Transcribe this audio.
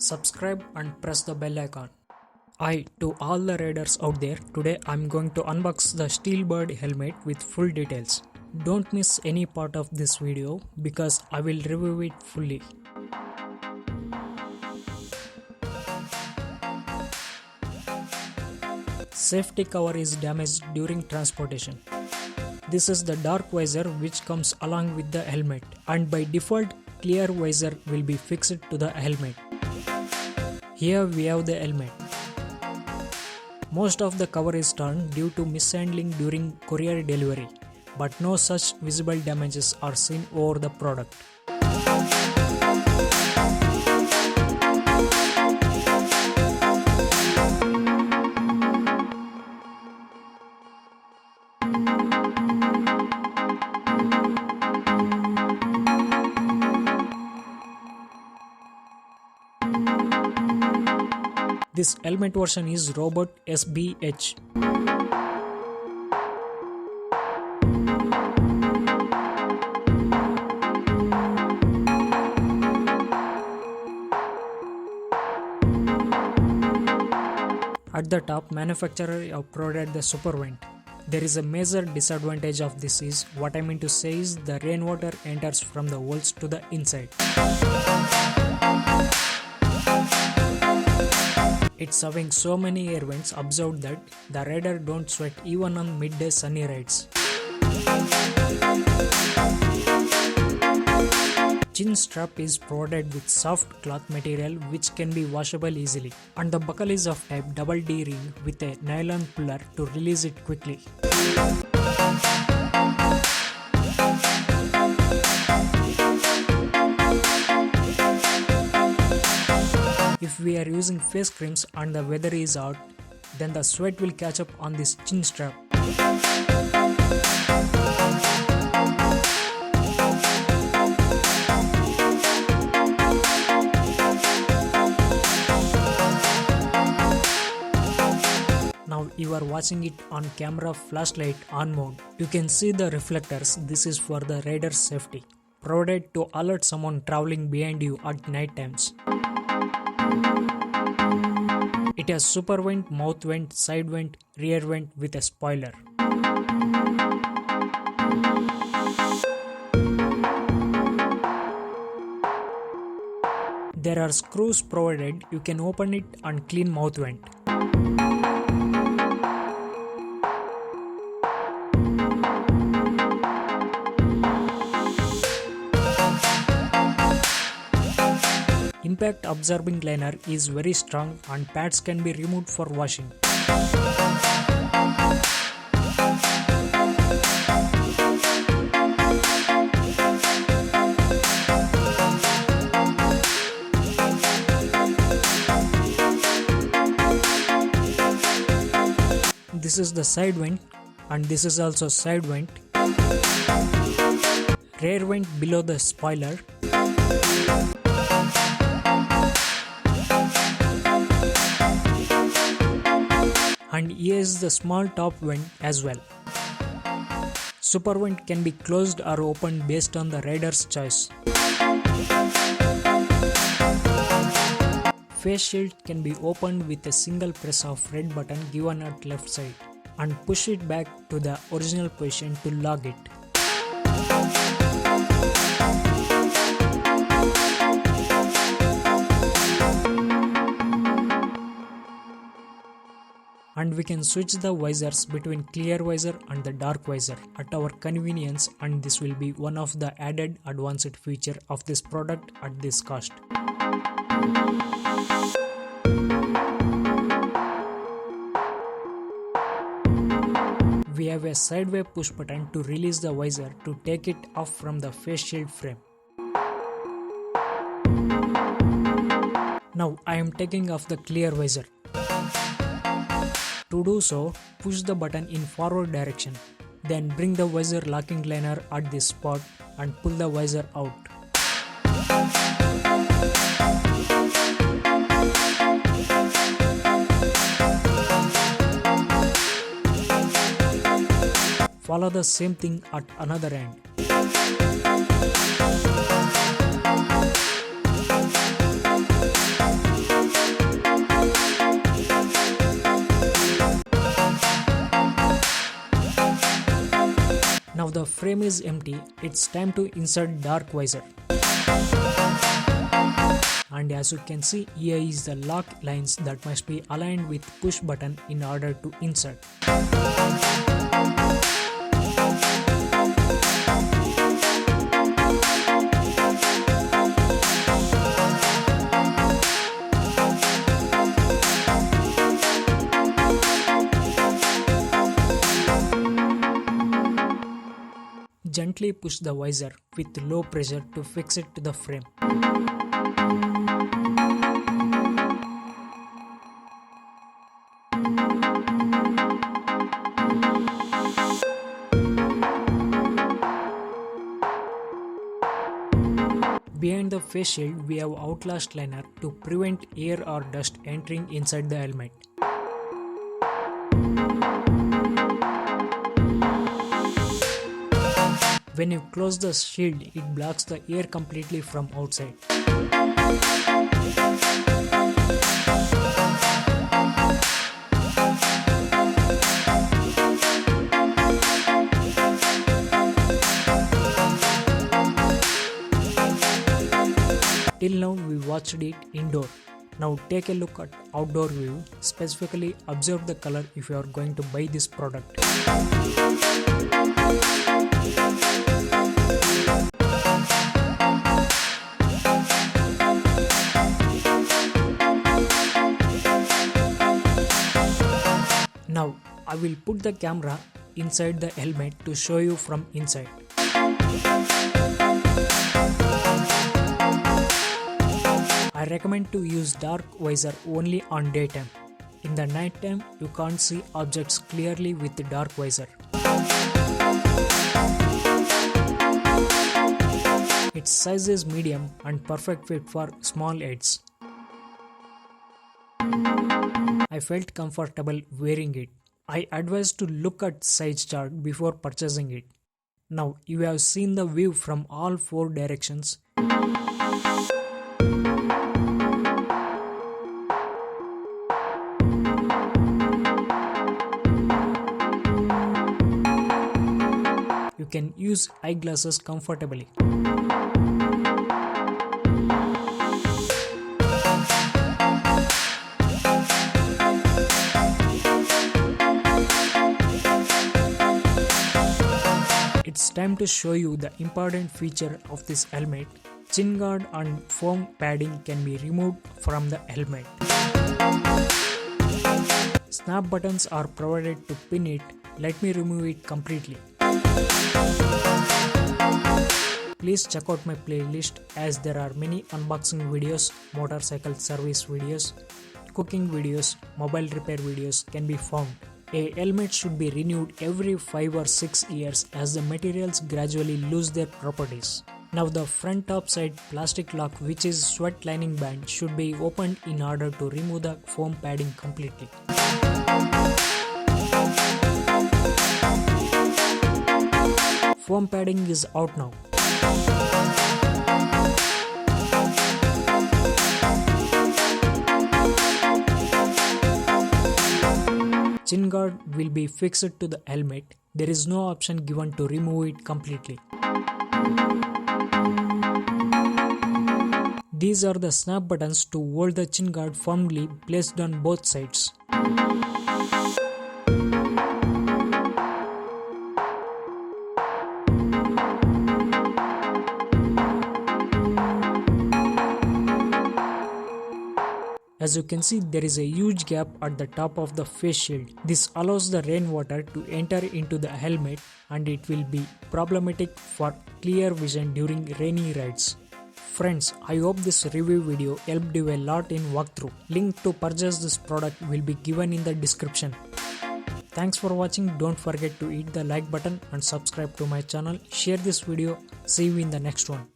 subscribe and press the bell icon. Hi to all the riders out there, today I'm going to unbox the Steelbird helmet with full details. Don't miss any part of this video because I will review it fully. Safety cover is damaged during transportation. This is the dark visor which comes along with the helmet, and by default clear visor will be fixed to the helmet. Here we have the helmet. Most of the cover is torn due to mishandling during courier delivery, but no such visible damages are seen over the product. This helmet version is Robot SBH. At the top, manufacturer have provided the super vent. There is a major disadvantage of this is, what I mean to say is, the rainwater enters from the holes to the inside. It's having so many air vents observed that the rider don't sweat even on midday sunny rides. Chin strap is provided with soft cloth material which can be washable easily, and the buckle is of type double D ring with a nylon puller to release it quickly. If we are using face creams and the weather is hot, then the sweat will catch up on this chin strap. Now you are watching it on camera flashlight on mode. You can see the reflectors. This is for the rider's safety, provided to alert someone traveling behind you at night times. It has super vent, mouth vent, side vent, rear vent with a spoiler. There are screws provided. You can open it and clean mouth vent. Impact absorbing liner is very strong and pads can be removed for washing. This is the side vent, and this is also side vent. Rear vent below the spoiler. And here is the small top vent as well. Super vent can be closed or opened based on the rider's choice. Face shield can be opened with a single press of red button given at left side and push it back to the original position to lock it. And we can switch the visors between clear visor and the dark visor at our convenience, and this will be one of the added advanced feature of this product at this cost. We have a sideway push button to release the visor to take it off from the face shield frame. Now I am taking off the clear visor. To do so, push the button in forward direction, then bring the visor locking liner at this spot and pull the visor out. Follow the same thing at another end. the frame is empty, it's time to insert dark visor. And as you can see, here is the lock lines that must be aligned with push button in order to insert. Gently push the visor with low pressure to fix it to the frame. Behind the face shield, we have outlast liner to prevent air or dust entering inside the helmet. When you close the shield, it blocks the air completely from outside. Till now we watched it indoor. Now take a look at outdoor view. Specifically observe the color if you are going to buy this product. Now I will put the camera inside the helmet to show you from inside. I recommend to use dark visor only on daytime. In the night time, you can't see objects clearly with the dark visor. Its size is medium and perfect fit for small heads. I felt comfortable wearing it. I advise to look at size chart before purchasing it. Now you have seen the view from all 4 directions. You can use eyeglasses comfortably. It's time to show you the important feature of this helmet. Chin guard and foam padding can be removed from the helmet. Snap buttons are provided to pin it. Let me remove it completely. Please check out my playlist as there are many unboxing videos, motorcycle service videos, cooking videos, mobile repair videos can be found. A helmet should be renewed every 5 or 6 years as the materials gradually lose their properties. Now the front top side plastic lock, which is sweat lining band, should be opened in order to remove the foam padding completely. Foam padding is out now. Chin guard will be fixed to the helmet. There is no option given to remove it completely. These are the snap buttons to hold the chin guard firmly placed on both sides. As you can see, there is a huge gap at the top of the face shield. This allows the rainwater to enter into the helmet and it will be problematic for clear vision during rainy rides. Friends, I hope this review video helped you a lot in walkthrough. Link to purchase this product will be given in the description. Thanks for watching. Don't forget to hit the like button and subscribe to my channel. Share this video. See you in the next one.